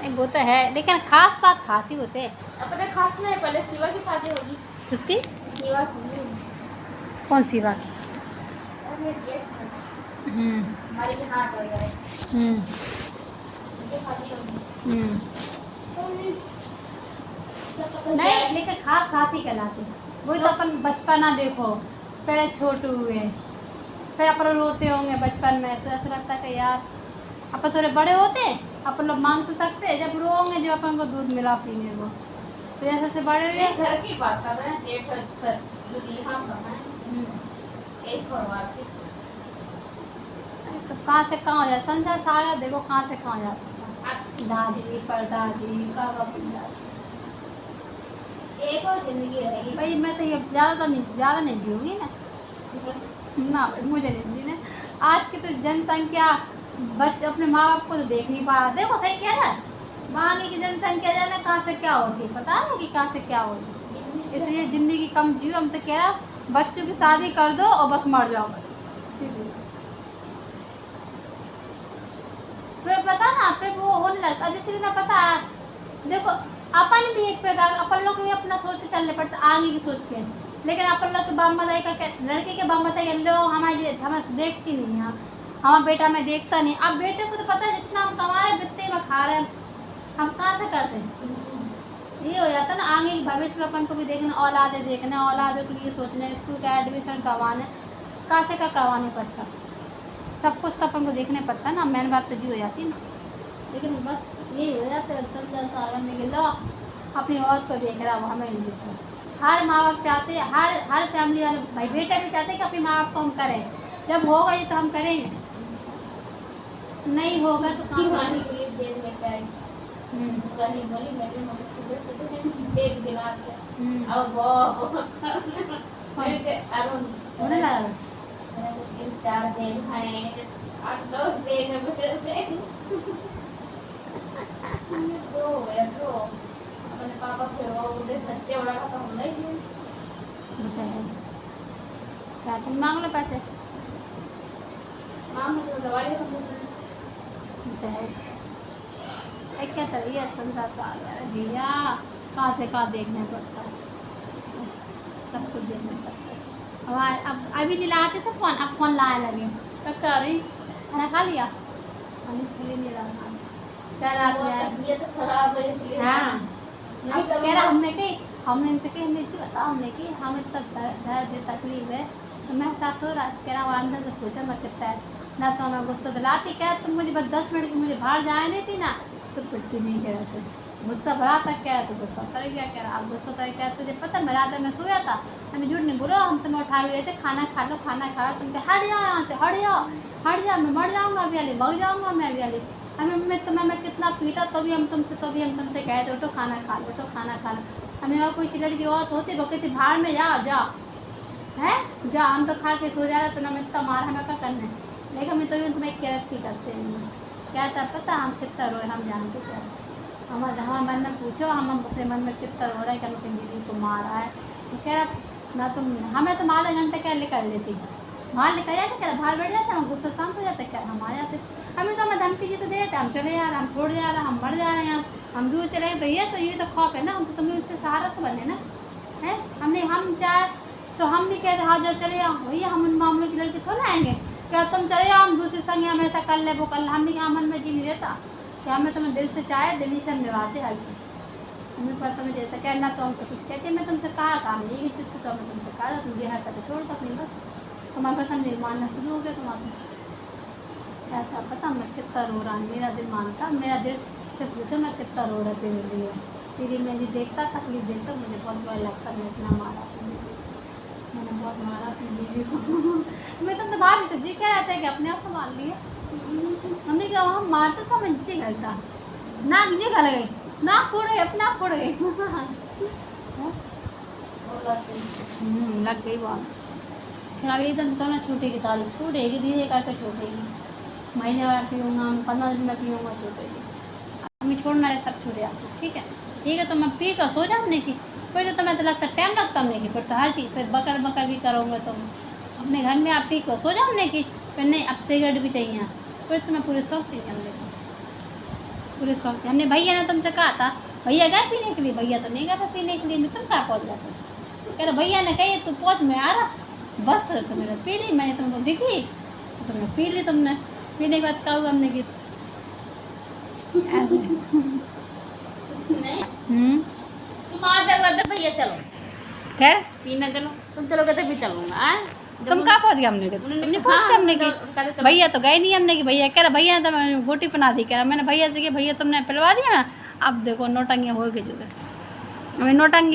नहीं वो तो है, लेकिन खास बात खास ही होते हैं। अपने खास नहीं, पहले शिवा की शादी होगी। किसकी? शिवा की। कौन सी बात? अरे जेठ हमारे के हाथ वगैरह उनकी शादी होगी। नहीं, लेकिन खास खास ही कहलाते। वही तो अपन बचपना देखो, पहले छोटे हुए, फिर अपन रोते होंगे बचपन में, तो ऐसा लगता है कि यार अपन थोड़े बड़े होते, अपन लोग मांग तो सकते, जब रोएंगे जब अपन को दूध मिला पीने को, तो जैसे से बड़े हुए। घर की बात कर रहे हैं, जेठ जो यहाँ पर है एक परिवार की। तो कहाँ से कहाँ हो जाए संसार सारा, देखो कहाँ से कहाँ हो जाता है। दादी परदादी बाबा एक और जिंदगी रहेगी भाई। मैं तो ये ज़्यादा नहीं जीऊँगी ना भाई, मुझे नहीं जीना। आज की तो जनसंख्या बच्चे अपने माँ बाप को तो देख नहीं पा रहा। देखो सही कह रहा है, आगे की जनसंख्या जाने कहाँ से क्या होती, पता है कि कहाँ से क्या होती। इसलिए ज़िंदगी कम जियो। हम तो कह रहा बच्चों की शादी कर दो और बस मर जाओ। फिर पता ना, फिर वो होने लगता। जैसे कि मैं पता है, देखो अपन भी एक प्रकार, अपन लोग भी अपना सोच के चलने पड़ता आगे की सोच के। लेकिन अपन लोग के बाप बताई का लड़के के बाप बताई लोग हमारे हमें देखती नहीं है, हमारा बेटा में देखता नहीं। अब बेटे को तो पता है जितना हम कमा रहे बितने में खा रहे हैं, हम कहाँ से करते हैं। ये हो जाता है ना, आगे भविष्य में अपन को भी देखना, औलादे देखना, औलादों के लिए सोचना, स्कूल का एडमिशन करवाना, कहाँ से का करवाने पड़ता, सब कुछ तो अपन को देखने पड़ता है ना। मेन बात तो जी हो जाती है ना। लेकिन बस ये हो जाता है करने के लो अपनी औरत को देख रहा, वो हमें नहीं देख रहा। हर माँ बाप चाहते हैं, हर फैमिली वाले भाई बेटा भी चाहते हैं कि अपने माँ बाप को हम करें। जब होगा ये तो हम करेंगे, नहीं होगा तो उसकी मानी बोली जेल में क्या है गली बोली मेरी मम्मी सुबह सुबह एक दिन आते अब वो फिर के अरुण होने लगा। तीन चार दिन है 8-9 दिन में फिर से तो है तो अपने पापा फिर वो उधर सच्चे बड़ा का तो हम नहीं दिए क्या तुम मांग लो पैसे, मां मुझे दवाई सब क्या करिए संसार सा भैया, कहाँ से कहाँ देखने पड़ता है, सब कुछ देखने पड़ता है। अब अभी नहीं लाते थे फोन, अब फोन लाए लगे तो कर रही खाना खा लिया, नहीं लगा ये तो खराब है इसलिए हाँ नहीं कह रहा हमने इनसे कही हमने इसे बताओ हमने कि हमें तब दर्द तकलीफ है, तो मैं एहसास हो रहा कह रहा वो अंदर से पूछा मैं कितना है ना, तो मैं गुस्सा दिलाती, कह तुम मुझे बस 10 मिनट की मुझे बाहर जाने देती ना तो पिटती नहीं, कह रहे थे गुस्सा भरा तक, कह रहा तो गुस्सा कर गया, कह रहा अब गुस्सा तक कह तुझे पता मैं रात में सोया था, हमें झूठ नहीं बोलो, हम तुम्हें उठा भी रहे थे खाना खा लो खाना खा लो, तुम कह हट जाओ यहाँ से, हट जाओ मैं मर जाऊँगा अभी वाली, भग जाऊँगा मैं अभी वाली, हमें तुम्हें मैं कितना पीटा तो भी हम तुमसे कहते उठो खाना खा लो, उठो खाना खा लो। हमें और कोई लड़की और होती वो कहती बाहर में जाओ है जा, हम तो खा के सो जा रहे, तो ना इतना मार हमें क्या करना है, लेकिन हमें तो भी तुम्हें केयरत की करते हैं क्या था पता हम कितना रोए, हम जानते क्या हमारे मन में पूछो, हम अपने मन में कितना रो रहा है कि हम अपनी बीवी को मारा है, तो कह रहा ना तुम हमें तो आधा घंटे क्या निकल देती, बाहर निकल जाते, क्या बाहर बैठ जाते, हम गुस्सा शांत हो जाते, क्या हम आ जाते, हमें तो हमें धमकी जी तो दे देते, हम चले जा रहे हम छोड़ जा रहे हम मर जा रहे हैं, हम दूर चले गए, तो ये तो खौफ है ना, हम तो तुम्हें उससे सहारा तो बने ना है, हमने हम चाहे तो हम भी कहते हाँ जो चले जाओ भैया, हम उन मामलों की लड़की थोड़ा आएंगे, क्या तुम चले जाओ हम दूसरे संग हम ऐसा कर ले वो कर ले, हमने क्या मन में जी नहीं रहता कि हमें तुम्हें दिल से चाहे, दिल ही से हम निभाते हर चीज़, हमें पता तुम्हें जैसा कहना तो हमसे कुछ कहते मैं तुमसे कहा काम नहीं की चीज़ तो हमें तुमसे कहा तुम ये हरकत छोड़ दो अपनी, बस तुम्हारे पसंद नहीं मानना शुरू हो गया तुम्हारा, ऐसा पता मैं कितना रो रहा हूँ, मेरा दिल मानता, मेरा दिल से पूछो मैं कितना रो रहा तेरे लिए, तेरी मेरी देखता तकलीफ देखता मुझे बहुत बुरा लगता, मैं इतना मारा मैंने बहुत मारा अपनी बीवी को मैं तुम तो भाभी से जी क्या रहता है कि अपने आप संभाल लिए, हमने क्या हम मारते तो हम नीचे गलता ना नीचे गल गए ना फोड़े अपना फोड़े लग गई बात, फिर अगले दिन तो ना छूटेगी तारीख, छूटेगी धीरे करके छूटेगी, महीने में पीऊँगा 15 दिन में पीऊँगा छूटेगी, हमें छोड़ना है सब छूट जाती, ठीक है तो मैं पी कर सो जाऊँने की, फिर तो तुम्हें तो लगता टाइम लगता हमने की, फिर तो हर चीज़ फिर बकर भी करोगे तुम अपने घर में, आप पी कर सो जाओ, हमने की फिर नहीं अब सिगरेट भी चाहिए, फिर तो मैं पूरे शौक थी हमने की, पूरे शौक से। हमने भैया ने तुमसे कहा था, भैया गए पीने के लिए, भैया तो नहीं गया था पीने के लिए, मैं तुम कहाँ पहुँच जाते। कह रहे भैया ने कही तू पहुँच, मैं आ रहा, बस तो मैंने पी ली, मैंने तुमको दिखी तो तुमने पी ली। तुमने पीने के बाद कहा हुआ हमने कि नहीं तुम आ जाओगे तो भैया चलो खैर पीने चलो, तुम चलोगे तो भी चलूंगा। तुम कहाँ पहुँच गए। हमने तुमने पहुँचते हमने कि भैया तो गए नहीं। हमने कि भैया कह रहा भैया ने तो मैंने गोटी बना दी। कह रहा मैंने भैया से कि भैया तुमने पिलवा दिया ना, अब देखो नौटंगी हो गई जो हमें नौटंगी